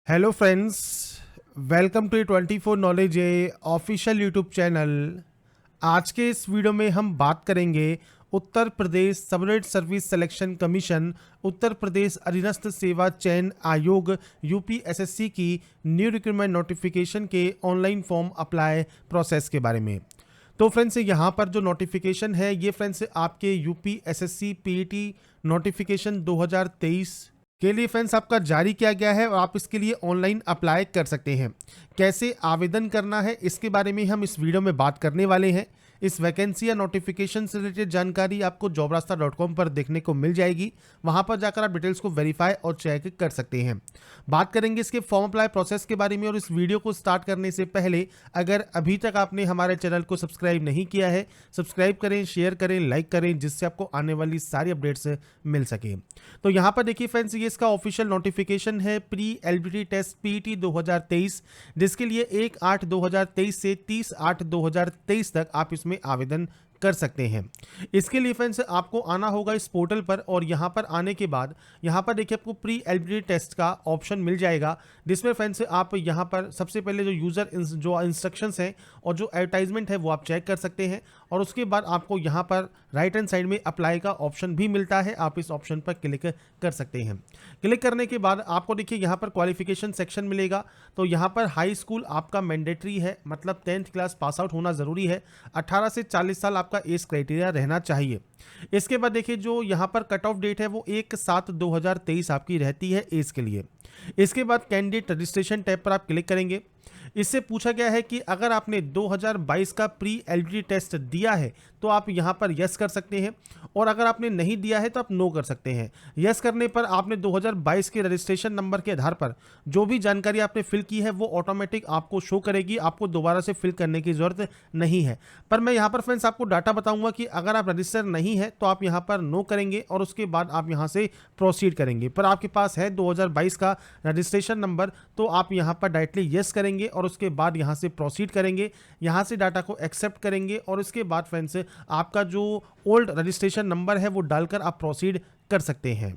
Hello friends, welcome to 24 knowledge official YouTube channel. आज के इस वीडियो में हम बात करेंगे Uttar Pradesh subordinate service selection commission, Uttar Pradesh अधीनस्थ सेवा चयन आयोग यूपीएसएससी की न्यू रिक्रूटमेंट नोटिफिकेशन के ऑनलाइन फॉर्म अप्लाई प्रोसेस के बारे में। तो फ्रेंड्स, यहाँ पर जो नोटिफिकेशन है ये फ्रेंड्स आपके यूपीएसएससी पीईटी नोटिफिकेशन 2023 के लिए फ्रेंड्स आपका जारी किया गया है और आप इसके लिए ऑनलाइन अप्लाई कर सकते हैं। कैसे आवेदन करना है इसके बारे में हम इस वीडियो में बात करने वाले हैं। इस वैकेंसी या नोटिफिकेशन से रिलेटेड जानकारी आपको jobrasta.com पर देखने को मिल जाएगी। वहां पर जाकर आप डिटेल्स को वेरीफाई और चेक कर सकते हैं। बात करेंगे इसके फॉर्म अप्लाई प्रोसेस के बारे में। और इस वीडियो को स्टार्ट करने से पहले अगर अभी तक आपने हमारे चैनल को सब्सक्राइब नहीं किया है, सब्सक्राइब करें, शेयर करें, लाइक करें, जिससे आपको आने वाली सारी अपडेट्स मिल सके। तो यहाँ पर देखिए फ्रेंड्स, ये इसका ऑफिशियल नोटिफिकेशन है प्री एलिजिबिलिटी टेस्ट पीईटी 2023, जिसके लिए 1/8/2023 से 30/8/2023 तक आप इसमें आवेदन कर सकते हैं। इसके लिए फ्रेंड्स आपको आना होगा इस पोर्टल पर और यहाँ पर आने के बाद यहाँ पर देखिए आपको प्री एलिजिबिलिटी टेस्ट का ऑप्शन मिल जाएगा, जिसमें फ्रेंड्स आप यहाँ पर सबसे पहले जो जो इंस्ट्रक्शंस हैं और जो एडवर्टाइजमेंट है वो आप चेक कर सकते हैं। और उसके बाद आपको यहाँ पर राइट हैंड साइड में अप्लाई का ऑप्शन भी मिलता है, आप इस ऑप्शन पर क्लिक कर सकते हैं। क्लिक करने के बाद आपको देखिए यहाँ पर क्वालिफिकेशन सेक्शन मिलेगा। तो यहाँ पर हाई स्कूल आपका मैंडेटरी है, मतलब 10th क्लास पास आउट होना ज़रूरी है। 18 से 40 साल आपका एज क्राइटेरिया रहना चाहिए। इसके बाद देखिए जो यहाँ पर कट ऑफ डेट है वो 1/7/2023 आपकी रहती है एज के लिए। इसके बाद कैंडिडेट रजिस्ट्रेशन टैब पर आप क्लिक करेंगे। इससे पूछा गया है कि अगर आपने 2022 का प्री एलिजिबिलिटी टेस्ट दिया है तो आप यहां पर यस कर सकते हैं, और अगर आपने नहीं दिया है तो आप नो कर सकते हैं। यस करने पर आपने 2022 के रजिस्ट्रेशन नंबर के आधार पर जो भी जानकारी आपने फिल की है वो ऑटोमेटिक आपको शो करेगी, आपको दोबारा से फिल करने की जरूरत नहीं है। पर मैं यहाँ पर फ्रेंड्स आपको डाटा बताऊंगा कि अगर आप रजिस्टर नहीं है तो आप यहाँ पर नो करेंगे और उसके बाद आप यहाँ से प्रोसीड करेंगे। पर आपके पास है 2022 का रजिस्ट्रेशन नंबर, तो आप यहाँ पर डायरेक्टली यस करेंगे और उसके बाद यहाँ से प्रोसीड करेंगे, यहाँ से डाटा को एक्सेप्ट करेंगे और उसके बाद फ्रेंड्स आपका जो ओल्ड रजिस्ट्रेशन नंबर है वो डालकर आप प्रोसीड कर सकते हैं।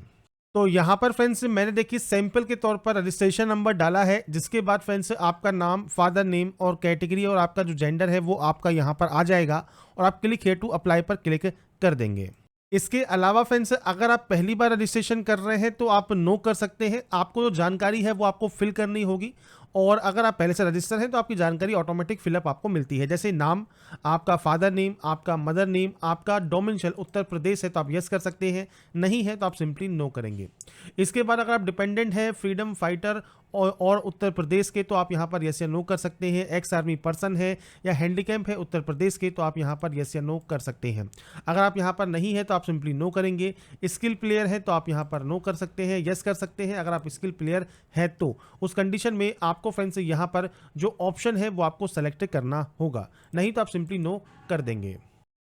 तो यहाँ पर फ्रेंड्स मैंने देखिए सैंपल के तौर पर रजिस्ट्रेशन नंबर डाला है, जिसके बाद फ्रेंड्स आपका नाम, फादर नेम और कैटेगरी और आपका जो जेंडर है वो आपका यहाँ पर आ जाएगा और आप क्लिक हियर टू अप्लाई पर क्लिक कर देंगे। इसके अलावा फ्रेंड्स अगर आप पहली बार रजिस्ट्रेशन कर रहे हैं तो आप नो कर सकते हैं। आपको जो जानकारी है वो आपको फिल करनी होगी, और अगर आप पहले से रजिस्टर हैं तो आपकी जानकारी ऑटोमेटिक फिलअप आपको मिलती है, जैसे नाम, आपका फादर नेम, आपका मदर नेम, आपका डोमिसाइल उत्तर प्रदेश है तो आप यस कर सकते हैं, नहीं है तो आप सिंपली नो करेंगे। इसके बाद अगर आप डिपेंडेंट हैं, फ्रीडम फाइटर और उत्तर प्रदेश के, तो आप यहाँ पर यस या नो कर सकते हैं। एक्स आर्मी पर्सन है या हैंडीकैप है उत्तर प्रदेश के, तो आप यहाँ पर यस या नो कर सकते हैं। अगर आप यहाँ पर नहीं है तो आप सिंपली नो करेंगे। स्किल प्लेयर है तो आप यहाँ पर नो कर सकते हैं, यस कर सकते हैं। अगर आप स्किल प्लेयर है तो उस कंडीशन में आपको फ्रेंड्स यहाँ पर जो ऑप्शन है वो आपको सेलेक्ट करना होगा, नहीं तो आप सिंपली नो कर देंगे।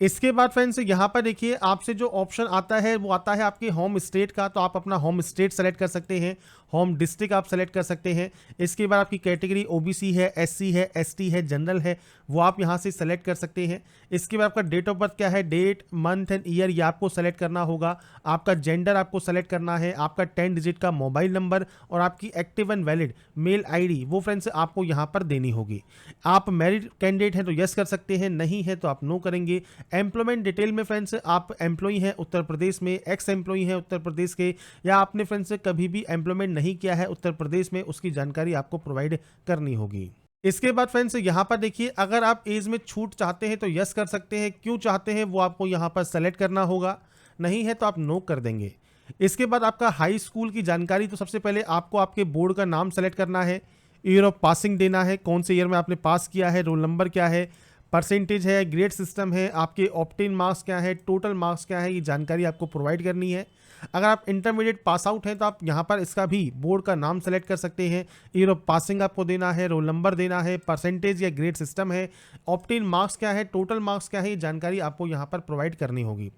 इसके बाद फ्रेंड्स यहाँ पर देखिए आपसे जो ऑप्शन आता है वो आता है आपके होम स्टेट का, तो आप अपना होम स्टेट सेलेक्ट कर सकते हैं, होम डिस्ट्रिक्ट आप सेलेक्ट कर सकते हैं। इसके बाद आपकी कैटेगरी ओबीसी है, एससी है, एसटी है, जनरल है, वो आप यहाँ से सेलेक्ट कर सकते हैं। इसके बाद आपका डेट ऑफ बर्थ क्या है, डेट, मंथ एंड ईयर ये आपको सेलेक्ट करना होगा। आपका जेंडर आपको सेलेक्ट करना है, आपका 10 डिजिट का मोबाइल नंबर और आपकी active and valid mail ID वो फ्रेंड्स आपको यहाँ पर देनी होगी। आप मैरिड कैंडिडेट हैं तो यस कर सकते हैं, नहीं है तो आप नो करेंगे। एम्प्लॉयमेंट डिटेल में फ्रेंड्स आप एम्प्लॉई हैं उत्तर प्रदेश में, एक्स एम्प्लॉई हैं उत्तर प्रदेश के, या आपने फ्रेंड्स कभी भी एम्प्लॉयमेंट नहीं किया है उत्तर प्रदेश में, उसकी जानकारी आपको प्रोवाइड करनी होगी। इसके बाद फ्रेंड्स यहाँ पर देखिए अगर आप एज में छूट चाहते हैं तो यस कर सकते हैं, क्यों चाहते हैं वो आपको यहाँ पर सेलेक्ट करना होगा, नहीं है तो आप नो कर देंगे। इसके बाद आपका हाई स्कूल की जानकारी, तो सबसे पहले आपको आपके बोर्ड का नाम सेलेक्ट करना है, ईयर ऑफ पासिंग देना है, कौन से ईयर में आपने पास किया है, रोल नंबर क्या है, परसेंटेज है, ग्रेड सिस्टम है, आपके ऑप्टेन मार्क्स क्या है, टोटल मार्क्स क्या है, ये जानकारी आपको प्रोवाइड करनी है। अगर आप इंटरमीडिएट पास आउट हैं तो आप यहाँ पर इसका भी बोर्ड का नाम सेलेक्ट कर सकते हैं, ईयर ऑफ पासिंग आपको देना है, रोल नंबर देना है, परसेंटेज या ग्रेड सिस्टम है, ऑप्टेन मार्क्स क्या है, टोटल मार्क्स क्या है, ये जानकारी आपको यहाँ पर प्रोवाइड करनी होगी।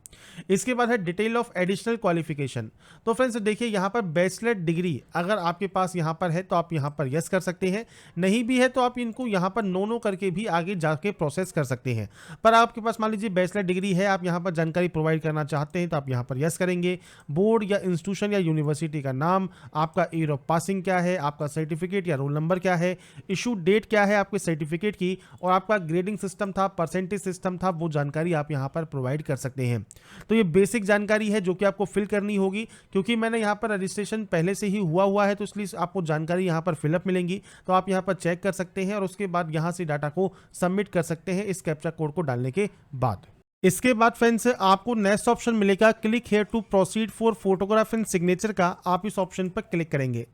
इसके बाद है डिटेल ऑफ एडिशनल क्वालिफिकेशन। तो फ्रेंड्स देखिए यहाँ पर बैचलर डिग्री अगर आपके पास यहाँ पर है तो आप यहाँ पर यस कर सकते हैं, नहीं भी है तो आप इनको यहाँ पर नो करके भी आगे जाके प्रोसेस कर सकते हैं। पर आपके पास मान लीजिए बैचलर डिग्री है, आप यहाँ पर जानकारी प्रोवाइड करना चाहते हैं तो आप यहाँ पर यस करेंगे। बोर्ड या इंस्टीट्यूशन या यूनिवर्सिटी का नाम, आपका ईयर ऑफ पासिंग क्या है, आपका सर्टिफिकेट या रोल नंबर क्या है, इशू डेट क्या है आपके सर्टिफिकेट की, और आपका ग्रेडिंग सिस्टम था, परसेंटेज सिस्टम था, वो जानकारी आप यहाँ पर प्रोवाइड कर सकते हैं। तो ये बेसिक जानकारी है जो कि आपको फिल करनी होगी, क्योंकि मैंने यहाँ पर रजिस्ट्रेशन पहले से ही हुआ है, तो इसलिए आपको जानकारी यहाँ पर फिलअप मिलेंगी। तो आप यहाँ पर चेक कर सकते हैं और उसके बाद यहाँ से डाटा को सबमिट कर सकते हैं इस कैप्चा कोड को डालने के बाद। इसके बाद फ्रेंड्स आपको नेक्स्ट ऑप्शन मिलेगा click here to proceed for photograph and signature का। आप इस ऑप्शन पर क्लिक करेंगे।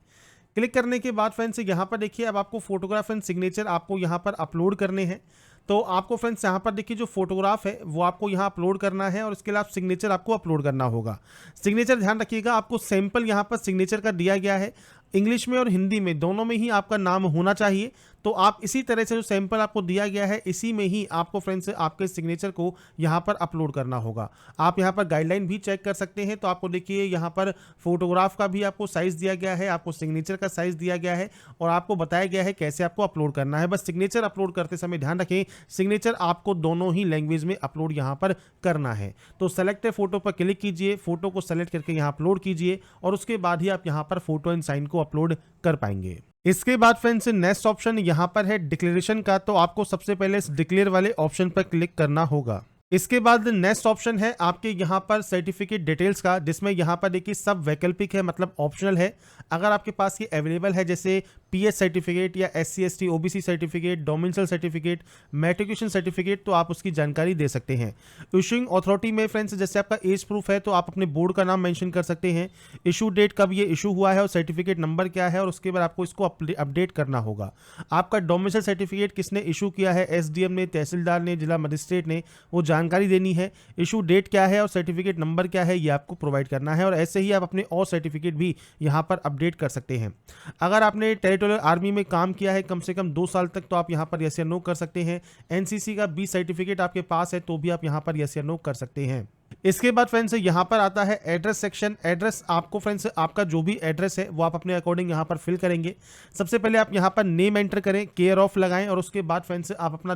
क्लिक करने के बाद फ्रेंड्स यहाँ पर देखिए अब आपको फोटोग्राफ एंड सिग्नेचर आपको यहाँ पर अपलोड करने हैं। तो आपको फ्रेंड्स यहाँ पर देखिए जो फोटोग्राफ है वो आपको यहाँ अपलोड करना है और इसके अलावा सिग्नेचर आपको अपलोड करना होगा। सिग्नेचर ध्यान रखिएगा आपको सैंपल यहाँ पर सिग्नेचर का दिया गया है, इंग्लिश में और हिंदी में दोनों में ही आपका नाम होना चाहिए। तो आप इसी तरह से जो सैंपल आपको दिया गया है इसी में ही आपको फ्रेंड्स आपके सिग्नेचर को यहाँ पर अपलोड करना होगा। आप यहाँ पर गाइडलाइन भी चेक कर सकते हैं। तो आपको देखिए यहाँ पर फोटोग्राफ का भी आपको साइज़ दिया गया है, आपको सिग्नेचर का साइज़ दिया गया है और आपको बताया गया है कैसे आपको अपलोड करना है। बस सिग्नेचर अपलोड करते समय ध्यान रखें सिग्नेचर आपको दोनों ही लैंग्वेज में अपलोड यहाँ पर करना है। तो सेलेक्ट फोटो पर क्लिक कीजिए, फोटो को सेलेक्ट करके यहाँ अपलोड कीजिए और उसके बाद ही आप यहाँ पर फोटो एंड साइन को अपलोड कर पाएंगे। इसके बाद फ्रेंड्स नेक्स्ट ऑप्शन यहाँ पर है डिक्लेरेशन का। तो आपको सबसे पहले इस डिक्लेयर वाले ऑप्शन पर क्लिक करना होगा। इसके बाद नेक्स्ट ऑप्शन है आपके यहाँ पर सर्टिफिकेट डिटेल्स का, जिसमें यहाँ पर देखिए सब वैकल्पिक है मतलब ऑप्शनल है। अगर आपके पास ये अवेलेबल है जैसे पीएच सर्टिफिकेट या SC ST OBC certificate, domicile certificate, matriculation certificate, तो आप उसकी जानकारी दे सकते हैं। इशूइंग अथॉरिटी में फ्रेंड्स जैसे आपका एज प्रूफ है तो आप अपने बोर्ड का नाम मेंशन कर सकते हैं, इशू डेट कब ये इशू हुआ है और सर्टिफिकेट नंबर क्या है, और उसके बाद आपको इसको अपडेट करना होगा। आपका डोमिसाइल सर्टिफिकेट किसने इशू किया है, SDM ने, तहसीलदार ने, जिला मजिस्ट्रेट ने, वो जानकारी देनी है। इशू डेट क्या है और सर्टिफिकेट नंबर क्या है ये आपको प्रोवाइड करना है। और ऐसे ही आप अपने और सर्टिफिकेट भी यहाँ पर अपडेट कर सकते हैं। अगर आपने टेरिटोरियल आर्मी में काम किया है कम से कम 2 साल तक तो आप यहाँ पर यस या नो कर सकते हैं। NCC का 20 सर्टिफिकेट आपके पास है तो भी आप यहाँ पर यस या नो कर सकते हैं। इसके बाद फ्रेंड्स यहाँ पर आता है एड्रेस सेक्शन। एड्रेस आपको फ्रेंड्स आपका जो भी एड्रेस है वो आप अपने अकॉर्डिंग यहाँ पर फिल करेंगे। सबसे पहले आप यहाँ पर नेम एंटर करें, केयर ऑफ लगाएं और उसके बाद फ्रेंड्स आप अपना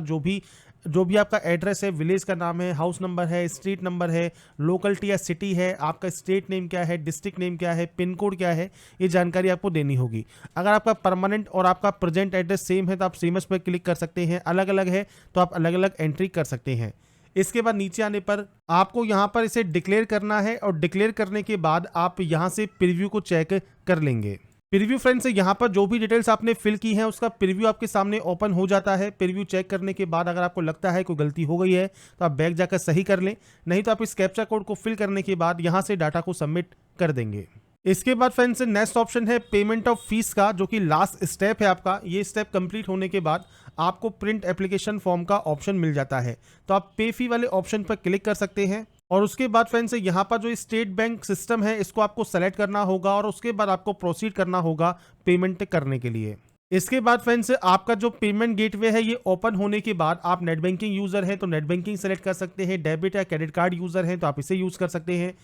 जो भी आपका एड्रेस है, विलेज का नाम है, हाउस नंबर है, स्ट्रीट नंबर है, लोकलिटी या सिटी है, आपका स्टेट नेम क्या है, डिस्ट्रिक्ट नेम क्या है, पिन कोड क्या है, ये जानकारी आपको देनी होगी। अगर आपका परमानेंट और आपका प्रेजेंट एड्रेस सेम है तो आप सेमस पर क्लिक कर सकते हैं, अलग अलग है तो आप अलग अलग एंट्री कर सकते हैं। इसके बाद नीचे आने पर आपको यहाँ पर इसे डिक्लेयर करना है और डिक्लेयर करने के बाद आप यहाँ से प्रीव्यू को चेक कर लेंगे। प्रीव्यू फ्रेंड्स यहाँ पर जो भी डिटेल्स आपने फिल की है उसका प्रीव्यू आपके सामने ओपन हो जाता है। प्रीव्यू चेक करने के बाद अगर आपको लगता है कोई गलती हो गई है तो आप बैक जाकर सही कर लें, नहीं तो आप इस कैप्चा कोड को फिल करने के बाद यहाँ से डाटा को सबमिट कर देंगे। इसके बाद फ्रेंड्स नेक्स्ट ऑप्शन है पेमेंट ऑफ फीस का, जो कि लास्ट स्टेप है आपका। ये स्टेप कंप्लीट होने के बाद आपको प्रिंट एप्लीकेशन फॉर्म का ऑप्शन मिल जाता है, तो आप पे फी वाले ऑप्शन पर क्लिक कर सकते हैं। और उसके बाद फ्रेंड्स यहाँ पर जो स्टेट बैंक सिस्टम है इसको आपको सेलेक्ट करना होगा और उसके बाद आपको प्रोसीड करना होगा पेमेंट करने के लिए। इसके बाद फ्रेंड्स आपका जो पेमेंट गेटवे है ये ओपन होने के बाद आप नेट बैंकिंग यूजर हैं तो नेट बैंकिंग सेलेक्ट कर सकते हैं, डेबिट या क्रेडिट कार्ड यूजर हैं तो आप इसे यूज कर सकते हैं,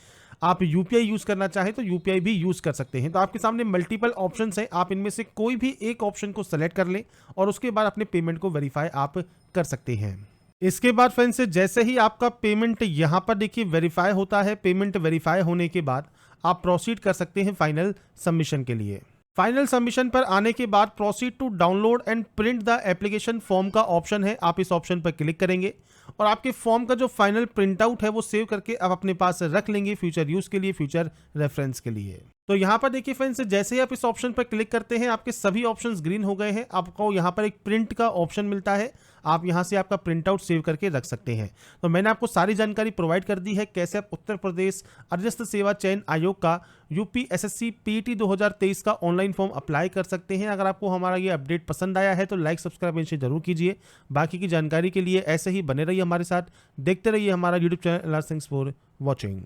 आप यूपीआई यूज करना चाहें तो यूपीआई भी यूज कर सकते हैं। तो आपके सामने मल्टीपल ऑप्शंस हैं, आप इनमें से कोई भी एक ऑप्शन को सेलेक्ट कर लें और उसके बाद अपने पेमेंट को वेरीफाई आप कर सकते हैं। इसके बाद फ्रेंड्स जैसे ही आपका पेमेंट यहाँ पर देखिए वेरीफाई होता है, पेमेंट वेरीफाई होने के बाद आप प्रोसीड कर सकते हैं फाइनल सबमिशन के लिए। फाइनल सबमिशन पर आने के बाद proceed to download and print the application form का ऑप्शन है, आप इस ऑप्शन पर क्लिक करेंगे और आपके फॉर्म का जो फाइनल प्रिंट आउट है वो सेव करके आप अपने पास रख लेंगे फ्यूचर यूज के लिए, फ्यूचर रेफरेंस के लिए। तो यहाँ पर देखिए फ्रेंड्स जैसे ही आप इस ऑप्शन पर क्लिक करते हैं आपके सभी ऑप्शंस ग्रीन हो गए हैं, आपको यहाँ पर एक प्रिंट का ऑप्शन मिलता है, आप यहाँ से आपका प्रिंट आउट सेव करके रख सकते हैं। तो मैंने आपको सारी जानकारी प्रोवाइड कर दी है कैसे आप उत्तर प्रदेश अधीनस्थ सेवा चयन आयोग का यूपी SSC PET 2023 का ऑनलाइन फॉर्म अप्लाई कर सकते हैं। अगर आपको हमारा ये अपडेट पसंद आया है तो लाइक सब्सक्राइब इनसे जरूर कीजिए। बाकी की जानकारी के लिए ऐसे ही बने रहिए हमारे साथ, देखते रहिए हमारा YouTube channel. Thanks for watching.